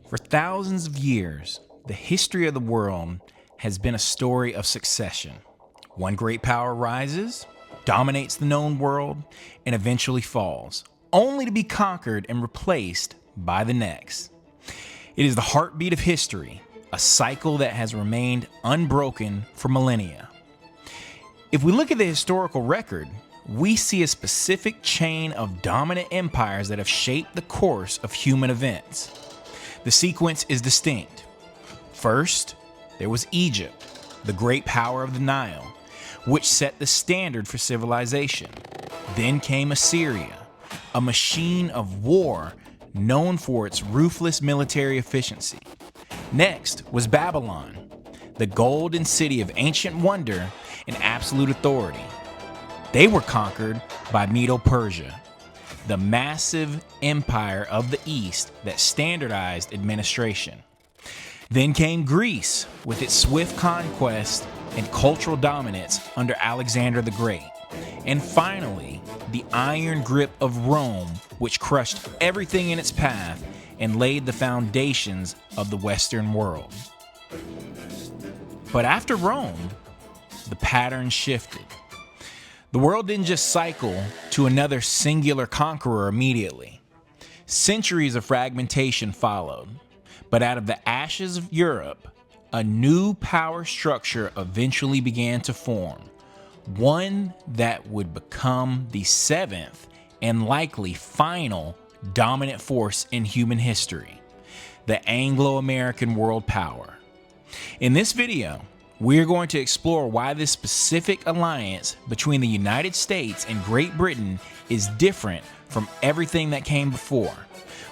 For thousands of years, the history of the world has been a story of succession. One great power rises, dominates the known world, and eventually falls, only to be conquered and replaced by the next. It is the heartbeat of history, a cycle that has remained unbroken for millennia. If we look at the historical record, we see a specific chain of dominant empires that have shaped the course of human events. The sequence is distinct. First, there was Egypt, the great power of the Nile, which set the standard for civilization. Then came Assyria, a machine of war known for its ruthless military efficiency. Next was Babylon, the golden city of ancient wonder and absolute authority. They were conquered by Medo-Persia, the massive empire of the East that standardized administration. Then came Greece with its swift conquest and cultural dominance under Alexander the Great. And finally, the iron grip of Rome, which crushed everything in its path and laid the foundations of the Western world. But after Rome, the pattern shifted. The world didn't just cycle to another singular conqueror immediately. Centuries of fragmentation followed, but out of the ashes of Europe, a new power structure eventually began to form, one that would become the seventh and likely final dominant force in human history, the Anglo-American world power. In this video, we're going to explore why this specific alliance between the United States and Great Britain is different from everything that came before.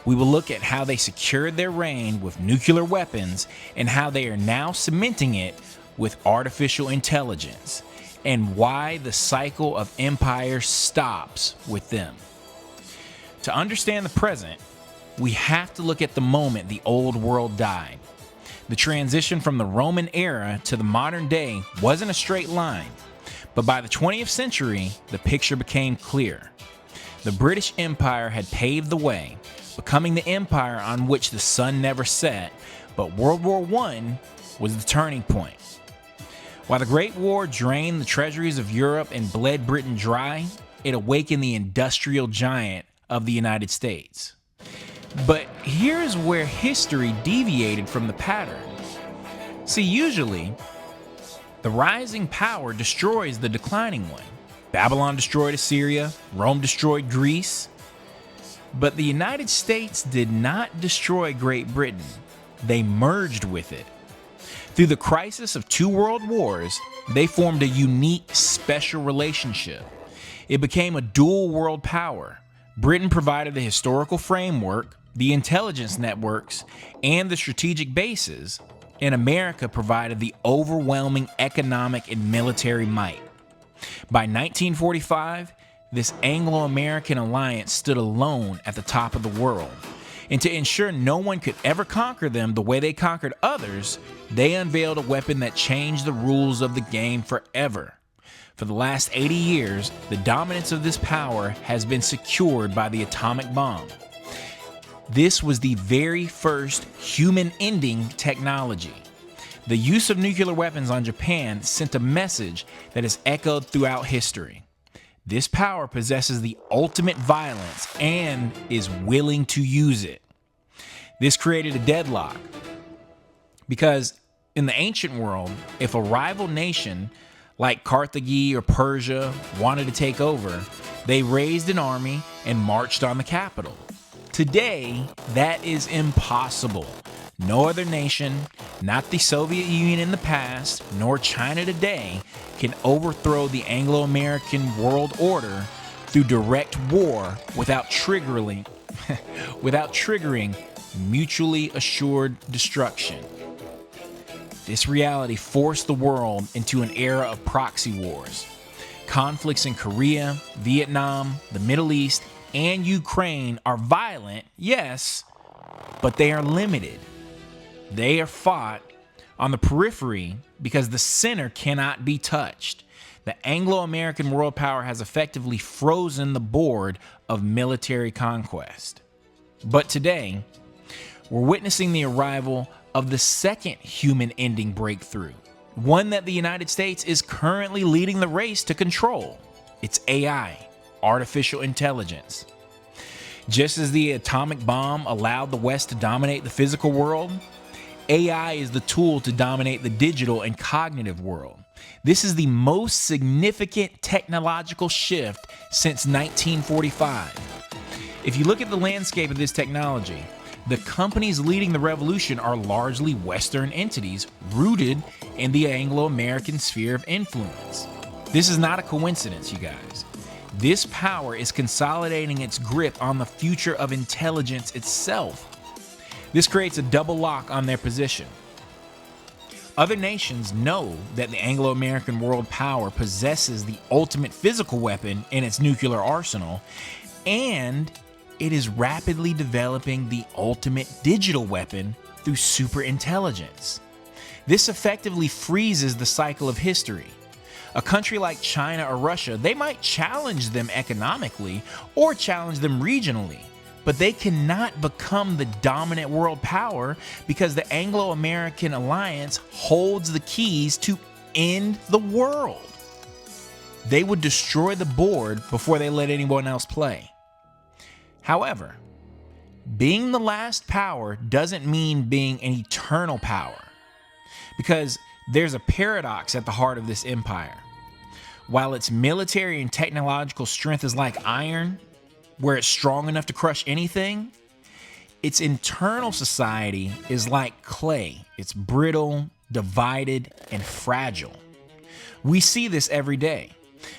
We will look at how they secured their reign with nuclear weapons and how they are now cementing it with artificial intelligence, and why the cycle of empire stops with them. To understand the present, we have to look at the moment the old world died. The transition from the Roman era to the modern day wasn't a straight line, but by the 20th century, the picture became clear. The British Empire had paved the way, becoming the empire on which the sun never set, but World War I was the turning point. While the Great War drained the treasuries of Europe and bled Britain dry, it awakened the industrial giant of the United States. But here's where history deviated from the pattern. See, usually, the rising power destroys the declining one. Babylon destroyed Assyria, Rome destroyed Greece. But the United States did not destroy Great Britain. They merged with it. Through the crisis of two world wars, they formed a unique, special relationship. It became a dual world power. Britain provided the historical framework, the intelligence networks, and the strategic bases, and America provided the overwhelming economic and military might. By 1945, this Anglo-American alliance stood alone at the top of the world, and to ensure no one could ever conquer them the way they conquered others, they unveiled a weapon that changed the rules of the game forever. For the last 80 years, the dominance of this power has been secured by the atomic bomb. This was the very first human-ending technology. The use of nuclear weapons on Japan sent a message that has echoed throughout history. This power possesses the ultimate violence and is willing to use it. This created a deadlock because in the ancient world, if a rival nation like Carthage or Persia wanted to take over, they raised an army and marched on the capital. Today, that is impossible. No other nation, not the Soviet Union in the past, nor China today, can overthrow the Anglo-American world order through direct war without triggering mutually assured destruction. This reality forced the world into an era of proxy wars. Conflicts in Korea, Vietnam, the Middle East, and Ukraine are violent, yes, but they are limited. They are fought on the periphery because the center cannot be touched. The Anglo-American world power has effectively frozen the board of military conquest. But today, we're witnessing the arrival of the second human-ending breakthrough, one that the United States is currently leading the race to control. It's AI, artificial intelligence. Just as the atomic bomb allowed the West to dominate the physical world, AI is the tool to dominate the digital and cognitive world. This is the most significant technological shift since 1945. If you look at the landscape of this technology, the companies leading the revolution are largely Western entities rooted in the Anglo-American sphere of influence. This is not a coincidence, you guys. This power is consolidating its grip on the future of intelligence itself. This creates a double lock on their position. Other nations know that the Anglo-American world power possesses the ultimate physical weapon in its nuclear arsenal, and it is rapidly developing the ultimate digital weapon through superintelligence. This effectively freezes the cycle of history. A country like China or Russia, they might challenge them economically or challenge them regionally, but they cannot become the dominant world power because the Anglo-American alliance holds the keys to end the world. They would destroy the board before they let anyone else play. However, being the last power doesn't mean being an eternal power, because there's a paradox at the heart of this empire. While its military and technological strength is like iron, where it's strong enough to crush anything, its internal society is like clay. It's brittle, divided, and fragile. We see this every day.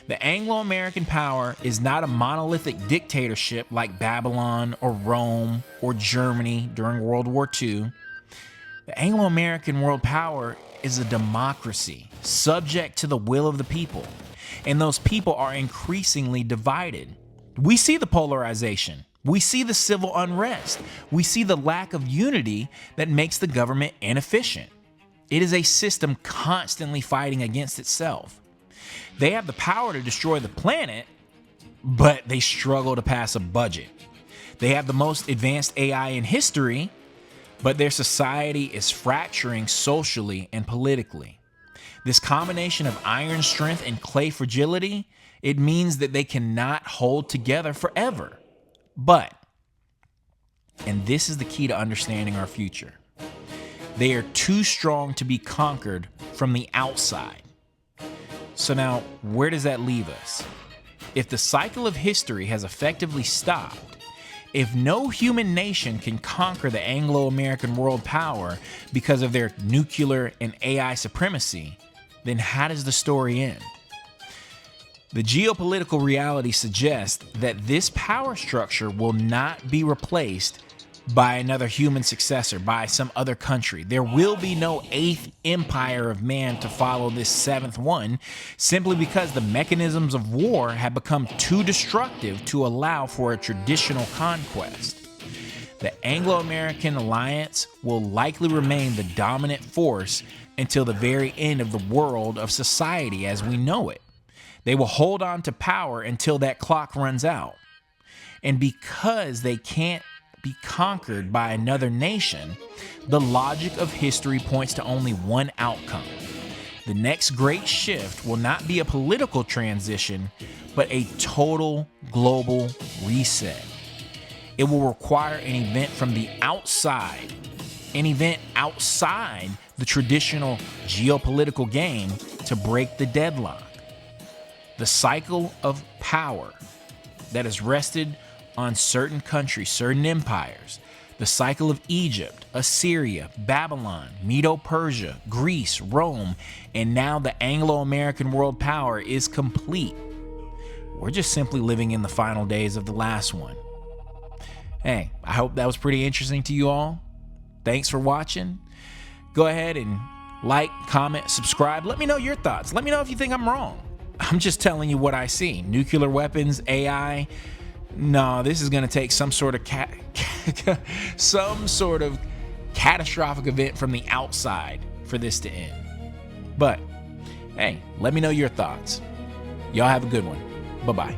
The Anglo-American power is not a monolithic dictatorship like Babylon or Rome or Germany during World War II. The Anglo-American world power is a democracy subject to the will of the people, and those people are increasingly divided. We see the polarization. We see the civil unrest. We see the lack of unity that makes the government inefficient. It is a system constantly fighting against itself. They have the power to destroy the planet, but they struggle to pass a budget. They have the most advanced AI in history, but their society is fracturing socially and politically. This combination of iron strength and clay fragility, it means that they cannot hold together forever. But, and this is the key to understanding our future, they are too strong to be conquered from the outside. So now, where does that leave us? If the cycle of history has effectively stopped, if no human nation can conquer the Anglo-American world power because of their nuclear and AI supremacy, then how does the story end? The geopolitical reality suggests that this power structure will not be replaced by another human successor, by some other country. There will be no eighth empire of man to follow this seventh one, simply because the mechanisms of war have become too destructive to allow for a traditional conquest. The Anglo-American alliance will likely remain the dominant force until the very end of the world of society as we know it. They will hold on to power until that clock runs out. And because they can't be conquered by another nation, the logic of history points to only one outcome. The next great shift will not be a political transition, but a total global reset. It will require an event from the outside, an event outside the traditional geopolitical game to break the deadlock. The cycle of power that has rested on certain countries, certain empires, the cycle of Egypt, Assyria, Babylon, Medo-Persia, Greece, Rome, and now the Anglo-American world power is complete. We're just simply living in the final days of the last one. Hey, I hope that was pretty interesting to you all. Thanks for watching. Go ahead and like, comment, subscribe. Let me know your thoughts. Let me know if you think I'm wrong. I'm just telling you what I see. Nuclear weapons, AI. No, this is going to take some sort of catastrophic event from the outside for this to end. But hey, let me know your thoughts. Y'all have a good one. Bye-bye.